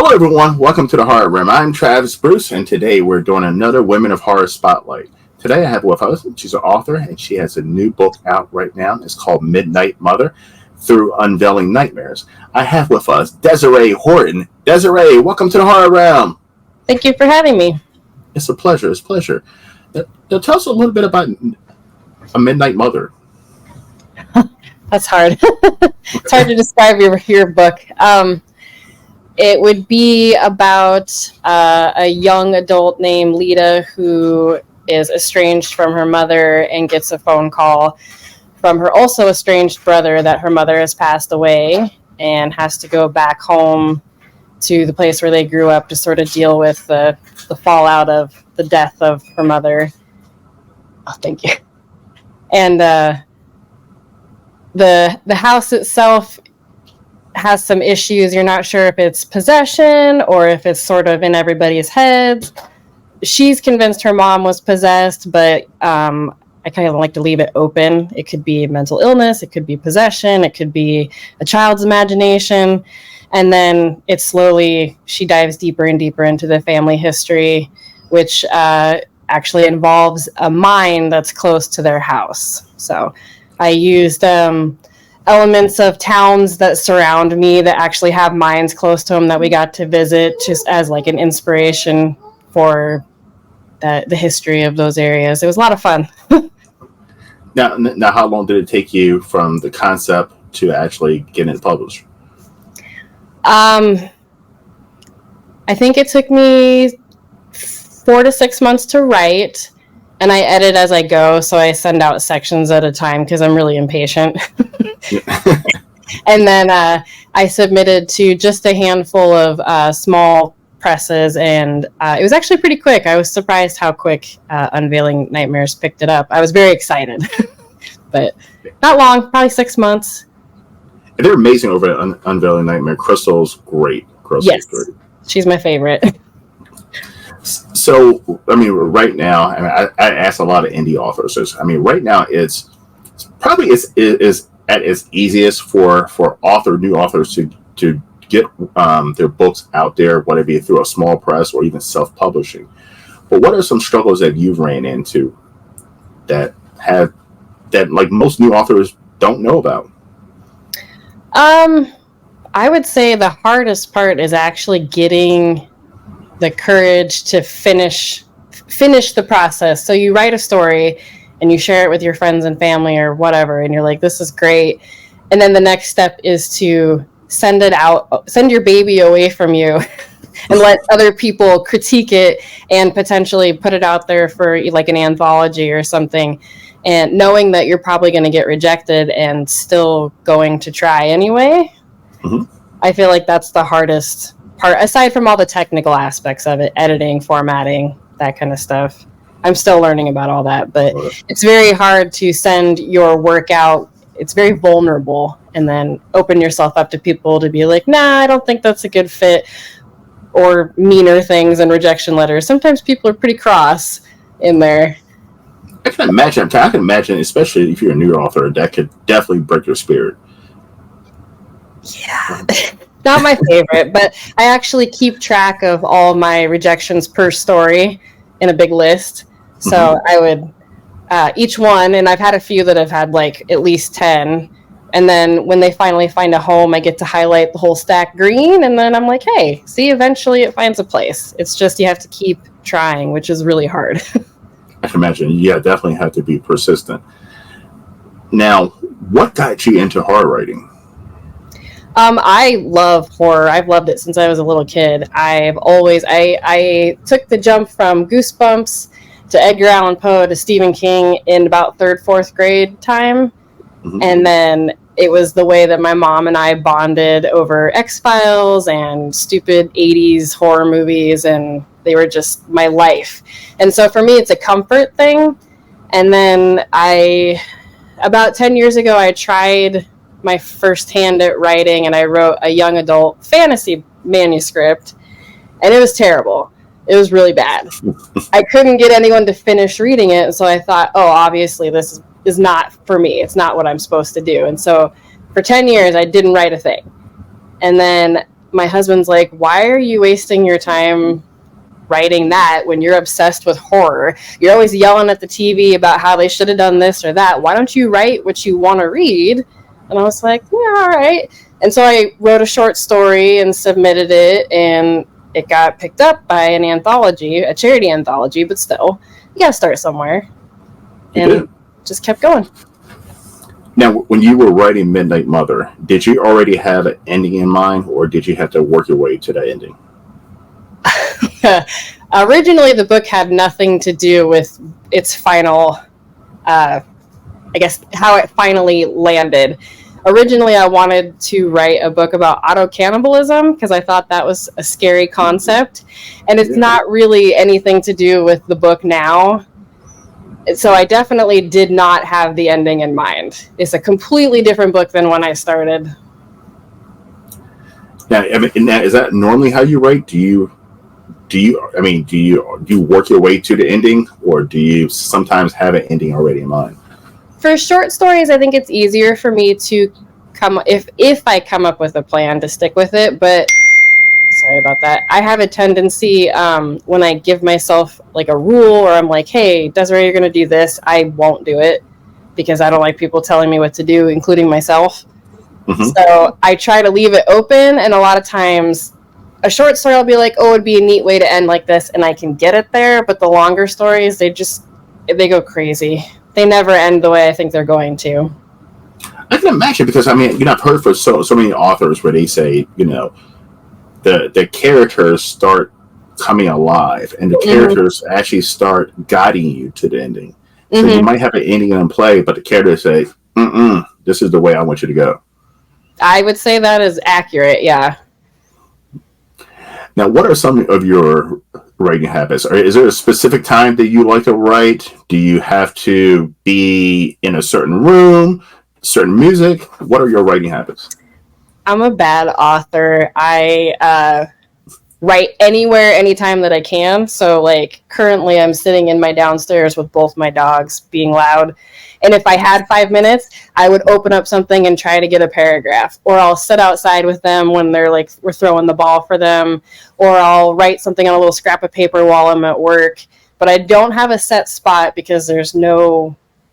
Hello, everyone. Welcome to the Horror Room. I'm Travis Bruce, and today we're doing another Women of Horror Spotlight. Today I have with us, she's an author, and she has a new book out right now. It's called Midnight Mother, Through Unveiling Nightmares. I have with us Desiree Horton. Desiree, welcome to the Horror Room. Thank you for having me. It's a pleasure. It's a pleasure. Now tell us a little bit about A Midnight Mother. That's hard. It's hard to describe your book. It would be about a young adult named Lita who is estranged from her mother and gets a phone call from her also estranged brother that her mother has passed away and has to go back home to the place where they grew up to sort of deal with the fallout of the death of her mother. Oh, thank you. And the house itself has some issues. You're not sure if it's possession or if it's sort of in everybody's heads. She's convinced her mom was possessed, but I kind of like to leave it open. It could be mental illness, it could be possession, it could be a child's imagination. And then she dives deeper and deeper into the family history, which actually involves a mine that's close to their house. So I used elements of towns that surround me that actually have mines close to them that we got to visit, just as like an inspiration for the history of those areas. It was a lot of fun. Now, how long did it take you from the concept to actually getting it published? I think it took me 4 to 6 months to write, and I edit as I go, so I send out sections at a time because I'm really impatient. And then I submitted to just a handful of small presses, and it was actually pretty quick. I was surprised how quick Unveiling Nightmares picked it up. I was very excited, but not long, probably 6 months. And they're amazing over at Unveiling Nightmare. Crystal's great. Yes, she's my favorite. So, I mean, right now, I ask a lot of indie authors this. I mean, right now, it's probably is at its easiest for new authors to get their books out there, whether it be through a small press or even self-publishing. But what are some struggles that you've ran into that like most new authors don't know about? I would say the hardest part is actually getting the courage to finish the process. So you write a story and you share it with your friends and family or whatever, and you're like, this is great. And then the next step is to send your baby away from you and let other people critique it and potentially put it out there for like an anthology or something. And knowing that you're probably going to get rejected and still going to try anyway. Mm-hmm. I feel like that's the hardest part, aside from all the technical aspects of it, editing, formatting, that kind of stuff. I'm still learning about all that, but it's very hard to send your work out. It's very vulnerable, and then open yourself up to people to be like, nah, I don't think that's a good fit, or meaner things and rejection letters. Sometimes people are pretty cross in there. I can imagine, especially if you're a new author, that could definitely break your spirit. Yeah. Not my favorite, but I actually keep track of all my rejections per story in a big list. So mm-hmm. I would, each one, and I've had a few that have had like at least 10. And then when they finally find a home, I get to highlight the whole stack green. And then I'm like, hey, see, eventually it finds a place. It's just you have to keep trying, which is really hard. I can imagine. Yeah, definitely have to be persistent. Now, what got you into horror writing? I love horror. I've loved it since I was a little kid. I took the jump from Goosebumps to Edgar Allan Poe to Stephen King in about 3rd, 4th grade time. Mm-hmm. And then it was the way that my mom and I bonded over X-Files and stupid 80s horror movies, and they were just my life. And so for me, it's a comfort thing. And then about 10 years ago, I tried my first hand at writing, and I wrote a young adult fantasy manuscript, and it was terrible. It was really bad. I couldn't get anyone to finish reading it, and so I thought, oh, obviously this is not for me. It's not what I'm supposed to do. And so for 10 years, I didn't write a thing. And then my husband's like, why are you wasting your time writing that when you're obsessed with horror? You're always yelling at the TV about how they should have done this or that. Why don't you write what you want to read? And I was like, yeah, all right. And so I wrote a short story and submitted it, and it got picked up by an anthology, a charity anthology, but still, you gotta start somewhere. And just kept going. Now, when you were writing Midnight Mother, did you already have an ending in mind, or did you have to work your way to that ending? Originally, the book had nothing to do with its final, I guess, how it finally landed. Originally, I wanted to write a book about auto-cannibalism because I thought that was a scary concept. And it's not really anything to do with the book now. So I definitely did not have the ending in mind. It's a completely different book than when I started. Now, is that normally how you write? Do you work your way to the ending, or do you sometimes have an ending already in mind? For short stories, I think it's easier for me to if I come up with a plan to stick with it. But sorry about that. I have a tendency when I give myself like a rule, or I'm like, hey, Desiree, you're going to do this, I won't do it because I don't like people telling me what to do, including myself. Mm-hmm. So I try to leave it open, and a lot of times a short story I'll be like, oh, it'd be a neat way to end like this, and I can get it there. But the longer stories, they go crazy. They never end the way I think they're going to. I can imagine, because I've heard for so many authors where they say, the characters start coming alive, and the characters actually start guiding you to the ending. So you might have an ending in play, but the characters say, this is the way I want you to go. I would say that is accurate, yeah. Now, what are some of your writing habits? Is there a specific time that you like to write? Do you have to be in a certain room, certain music? What are your writing habits? I'm a bad author. I write anywhere, anytime that I can. So, like, currently I'm sitting in my downstairs with both my dogs being loud. And if I had 5 minutes, I would open up something and try to get a paragraph. Or I'll sit outside with them when they're like, we're throwing the ball for them. Or I'll write something on a little scrap of paper while I'm at work. But I don't have a set spot because there's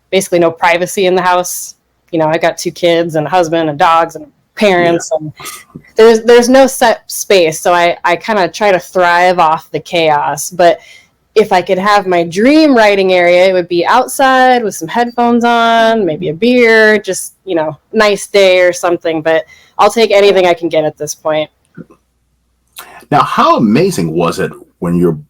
basically no privacy in the house. I got 2 kids and a husband and dogs and parents. Yeah. And there's no set space. So I kind of try to thrive off the chaos. But if I could have my dream writing area, it would be outside with some headphones on, maybe a beer, just, nice day or something. But I'll take anything I can get at this point. Now, how amazing was it when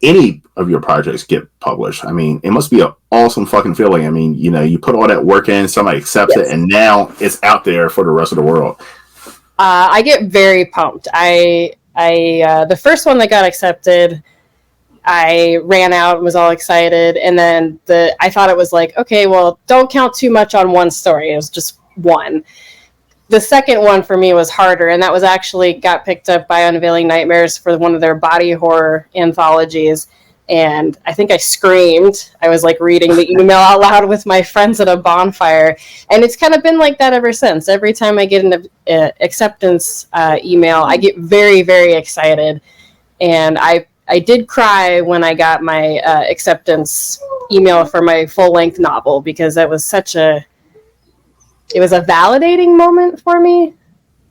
any of your projects get published? It must be an awesome fucking feeling. You put all that work in, somebody accepts it, and now it's out there for the rest of the world. I get very pumped. The first one that got accepted, I ran out and was all excited. And then I thought it was like, okay, well, don't count too much on one story. It was just one. The second one for me was harder, and that was actually got picked up by Unveiling Nightmares for one of their body horror anthologies. And I think I screamed. I was like reading the email out loud with my friends at a bonfire. And it's kind of been like that ever since. Every time I get an acceptance email, I get very, very excited. And I did cry when I got my acceptance email for my full-length novel, because that was it was a validating moment for me.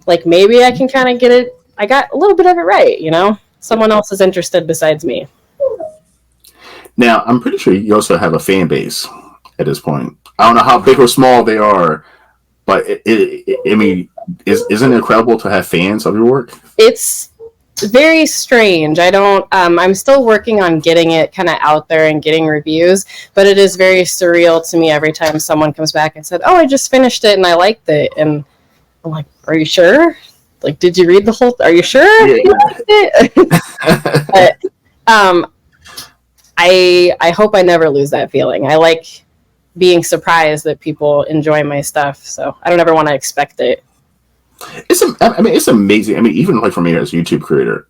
Like, maybe I can kind of get it. I got a little bit of it right, Someone else is interested besides me. Now, I'm pretty sure you also have a fan base at this point. I don't know how big or small they are, but isn't it incredible to have fans of your work? It's very strange. I'm still working on getting it kind of out there and getting reviews, but it is very surreal to me every time someone comes back and said, oh, I just finished it and I liked it. And I'm like, are you sure? Like, did you read the whole are you sure you liked it? But, I hope I never lose that feeling. I like being surprised that people enjoy my stuff, so I don't ever want to expect it. It's amazing. Even like for me as a YouTube creator,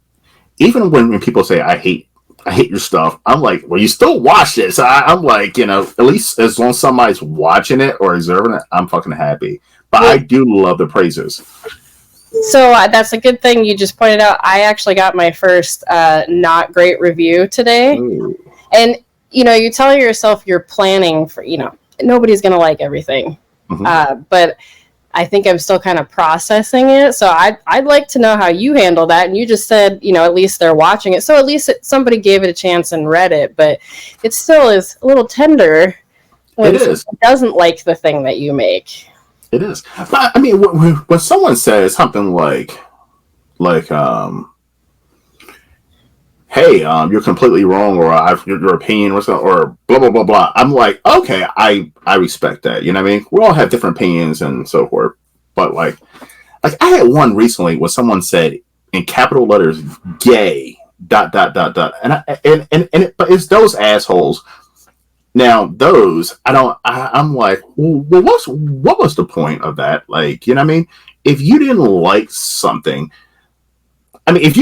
even when people say I hate your stuff, I'm like, well, you still watch it. So I'm like, at least as long as somebody's watching it or observing it, I'm fucking happy. But I do love the praises. So that's a good thing you just pointed out. I actually got my first not great review today. Ooh. And, you tell yourself you're planning for, nobody's going to like everything. But I think I'm still kind of processing it. So I'd like to know how you handle that. And you just said, at least they're watching it. So at least somebody gave it a chance and read it. But it still is a little tender when It is. someone doesn't like the thing that you make. It is. But I mean, when someone says something like, hey, you're completely wrong, or your opinion, or blah blah blah blah. I'm like, okay, I respect that. You know what I mean? We all have different opinions and so forth. But like I had one recently where someone said in capital letters, "gay." Dot dot dot dot, but it's those assholes. Now those I'm like, well, what was the point of that? Like, you know what I mean? If you didn't like something, I mean,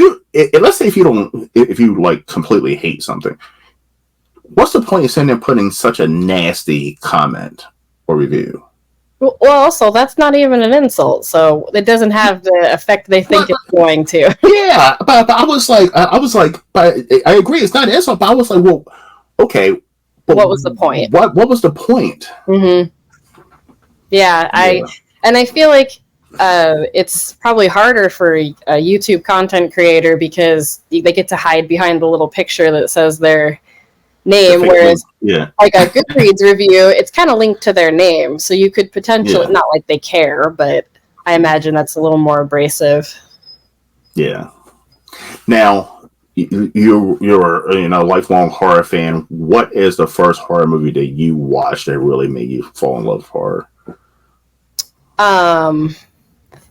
let's say if you like completely hate something, what's the point of sitting there putting such a nasty comment or review? Well, also, that's not even an insult, so it doesn't have the effect they think it's going to. Yeah, but I was like, but I agree, it's not an insult. But I was like, well, okay, but what was the point? What was the point? Mm-hmm. Yeah, I feel like it's probably harder for a YouTube content creator because they get to hide behind the little picture that says their name, whereas like a Goodreads review, it's kind of linked to their name, so you could potentially, not like they care, but I imagine that's a little more abrasive. Yeah. Now, you're a lifelong horror fan. What is the first horror movie that you watched that really made you fall in love with horror?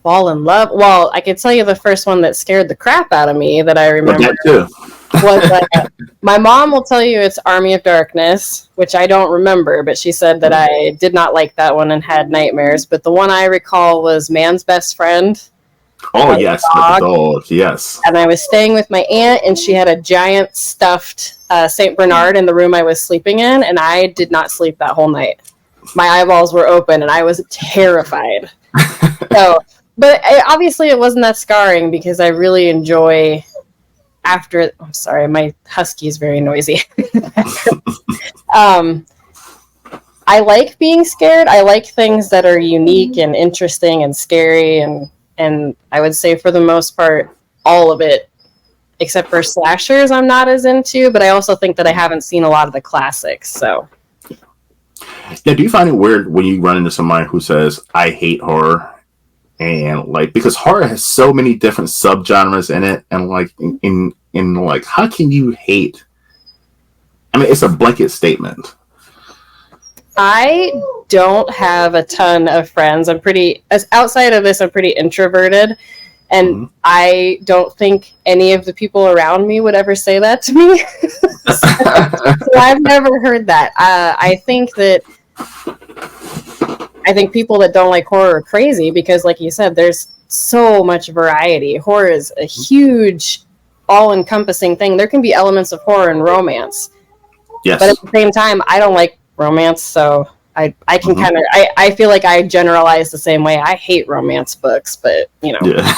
Fall in love? Well, I could tell you the first one that scared the crap out of me that I remember. That too. Was my mom will tell you it's Army of Darkness, which I don't remember, but she said that I did not like that one and had nightmares. But the one I recall was Man's Best Friend. Oh, yes, with the dog, yes. And I was staying with my aunt, and she had a giant stuffed St. Bernard in the room I was sleeping in, and I did not sleep that whole night. My eyeballs were open, and I was terrified. But obviously it wasn't that scarring because I really enjoy I'm sorry, my husky is very noisy. I like being scared. I like things that are unique and interesting and scary, and I would say for the most part, all of it, except for slashers, I'm not as into, but I also think that I haven't seen a lot of the classics, so. Yeah, do you find it weird when you run into somebody who says, I hate horror? And like, because horror has so many different subgenres in it, and like in like, how can you hate? I mean, it's a blanket statement. I don't have a ton of friends. Outside of this, I'm pretty introverted, and I don't think any of the people around me would ever say that to me. So I've never heard that. I think people that don't like horror are crazy because, like you said, there's so much variety. Horror is a huge, all-encompassing thing. There can be elements of horror and romance. Yes. But at the same time, I don't like romance, so I can kind of... I feel like I generalize the same way. I hate romance books, but, Yeah.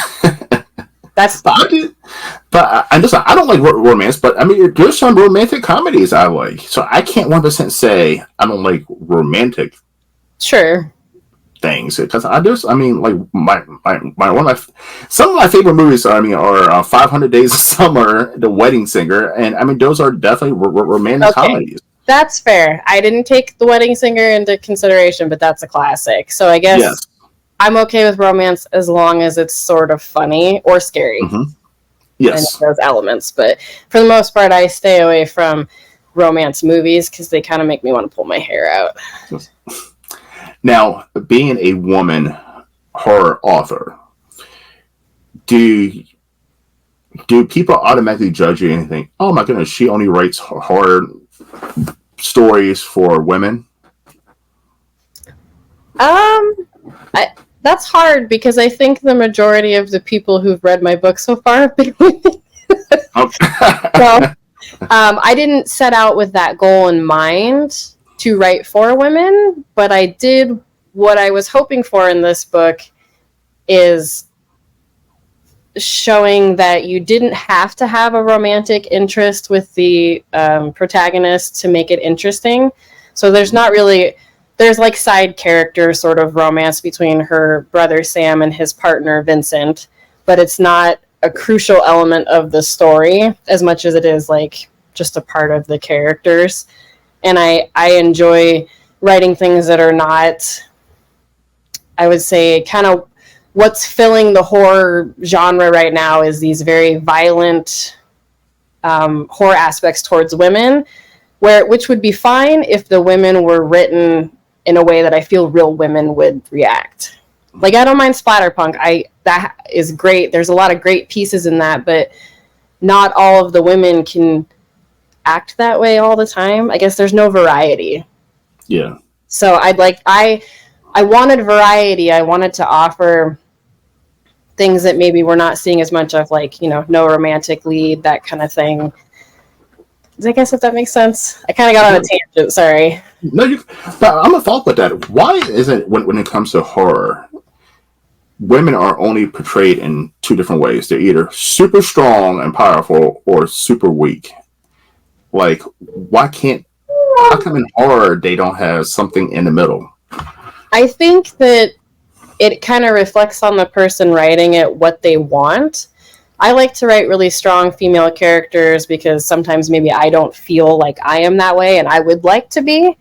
That's... But I don't like romance, but I mean, there's some romantic comedies I like. So I can't 100% say I don't like romantic things because like some of my favorite movies are 500 Days of Summer, The Wedding Singer, and I mean those are definitely romantic comedies. That's fair. I didn't take The Wedding Singer into consideration, but that's a classic. So I guess I'm okay with romance as long as it's sort of funny or scary. Yes, and those elements. But for the most part, I stay away from romance movies because they kind of make me want to pull my hair out. Now, being a woman horror author, do people automatically judge you and think, oh my goodness, she only writes horror stories for women? That's hard because I think the majority of the people who've read my book so far have been women. So, I didn't set out with that goal in mind to write for women, but I did what I was hoping for in this book is showing that you didn't have to have a romantic interest with the protagonist to make it interesting. So there's not really, there's like side character sort of romance between her brother Sam and his partner Vincent, but it's not a crucial element of the story as much as it is like just a part of the characters. And I enjoy writing things that are not, I would say, kind of what's filling the horror genre right now is these very violent horror aspects towards women, which would be fine if the women were written in a way that I feel real women would react. Like, I don't mind splatterpunk. That is great. There's a lot of great pieces in that, but not all of the women can act that way all the time. I guess there's no variety. Yeah. So I wanted variety. I wanted to offer things that maybe we're not seeing as much of, like, no romantic lead, that kind of thing. I guess if that makes sense. I kind of got on a tangent. Sorry. No, but I'm gonna follow up with that. Why isn't when it comes to horror, women are only portrayed in two different ways? They're either super strong and powerful or super weak. Like, how come in horror they don't have something in the middle? I think that it kind of reflects on the person writing it what they want. I like to write really strong female characters because sometimes maybe I don't feel like I am that way and I would like to be.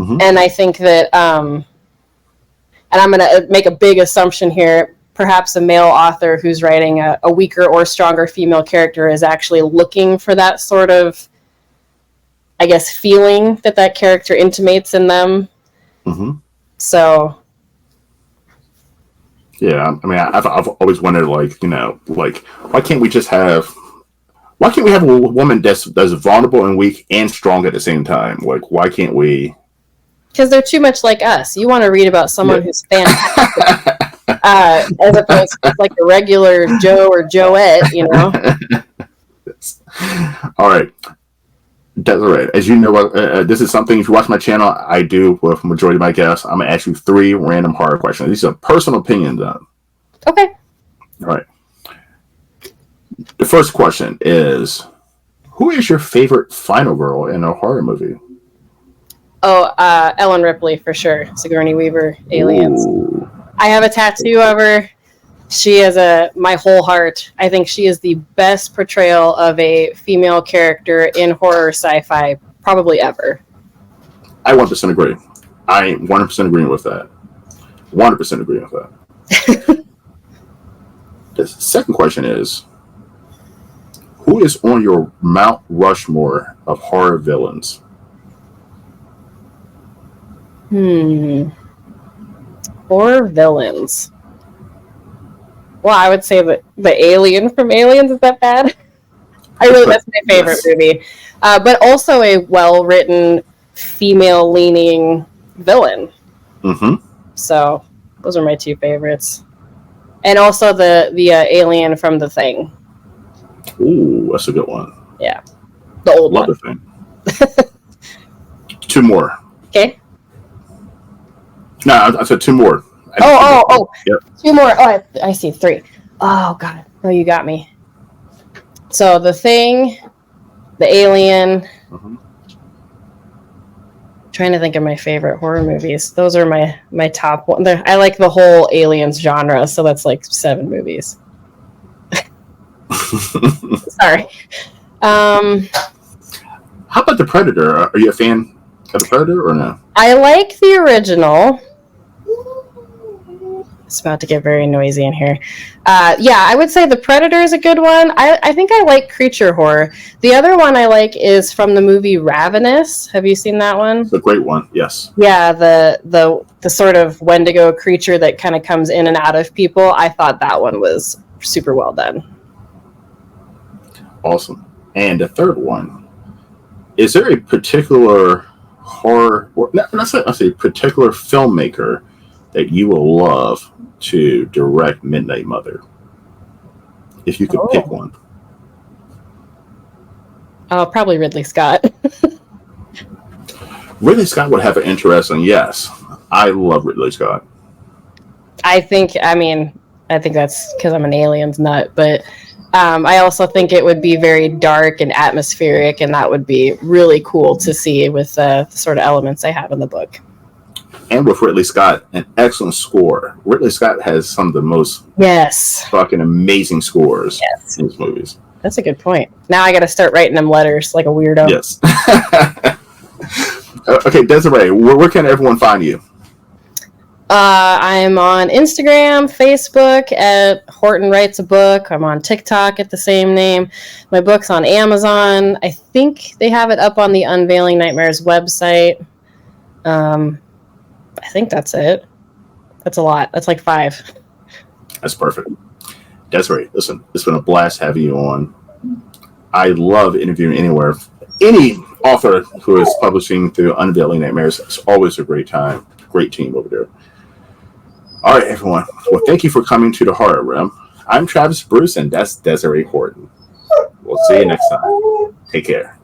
Mm-hmm. And I think that, and I'm going to make a big assumption here, perhaps a male author who's writing a weaker or stronger female character is actually looking for that sort of, I guess, feeling that character intimates in them. Mm-hmm. So, yeah, I mean, I've always wondered, like, why can't we have a woman that's vulnerable and weak and strong at the same time? Like, why can't we? Because they're too much like us. You want to read about someone who's fantastic, as opposed to like a regular Joe or Joette, All right. That's all right. As you know, this is something, if you watch my channel, I do with majority of my guests. I'm going to ask you 3 random horror questions. These are personal opinions. Okay. All right. The first question is, who is your favorite final girl in a horror movie? Oh, Ellen Ripley, for sure. Sigourney Weaver, Aliens. Ooh. I have a tattoo of her. She is my whole heart. I think she is the best portrayal of a female character in horror sci-fi probably ever. I 100% agree. I 100% agree with that. 100% agree with that. The second question is, who is on your Mount Rushmore of horror villains? Horror villains. Well, I would say the alien from Aliens. Is that bad? That's my favorite movie. But also a well-written, female-leaning villain. Mm-hmm. So those are my 2 favorites. And also the alien from The Thing. Ooh, that's a good one. Yeah. The old one. Love The Thing. 2 more. Okay. No, I said 2 more. Oh. Yep. 2 more. Oh, I see 3. Oh, God. Oh, you got me. So The Thing, the alien. Mm-hmm. Trying to think of my favorite horror movies. Those are my top one. I like the whole Aliens genre, so that's like 7 movies. Sorry. How about The Predator? Are you a fan of The Predator or no? I like the original. It's about to get very noisy in here. Yeah, I would say The Predator is a good one. I think I like creature horror. The other one I like is from the movie Ravenous. Have you seen that one? It's a great one, yes. Yeah, the sort of Wendigo creature that kind of comes in and out of people. I thought that one was super well done. Awesome. And the third one, is there a particular horror, let's say particular filmmaker that you will love to direct Midnight Mother, if you could pick one? Probably Ridley Scott. Ridley Scott would have an interesting, yes. I love Ridley Scott. I think, I mean, I think that's because I'm an aliens nut, but I also think it would be very dark and atmospheric, and that would be really cool to see with the sort of elements I have in the book. And with Ridley Scott, an excellent score. Ridley Scott has some of the most fucking amazing scores in his movies. That's a good point. Now I got to start writing them letters like a weirdo. Yes. Okay, Desiree, where can everyone find you? I'm on Instagram, Facebook at Horton Writes a Book. I'm on TikTok at the same name. My book's on Amazon. I think they have it up on the Unveiling Nightmares website. I think that's it. That's a lot. That's like 5. That's perfect. Desiree, listen, it's been a blast having you on. I love interviewing anywhere. Any author who is publishing through Unveiling Nightmares, it's always a great time. Great team over there. All right, everyone. Well, thank you for coming to the Horror Room. I'm Travis Bruce, and that's Desiree Horton. We'll see you next time. Take care.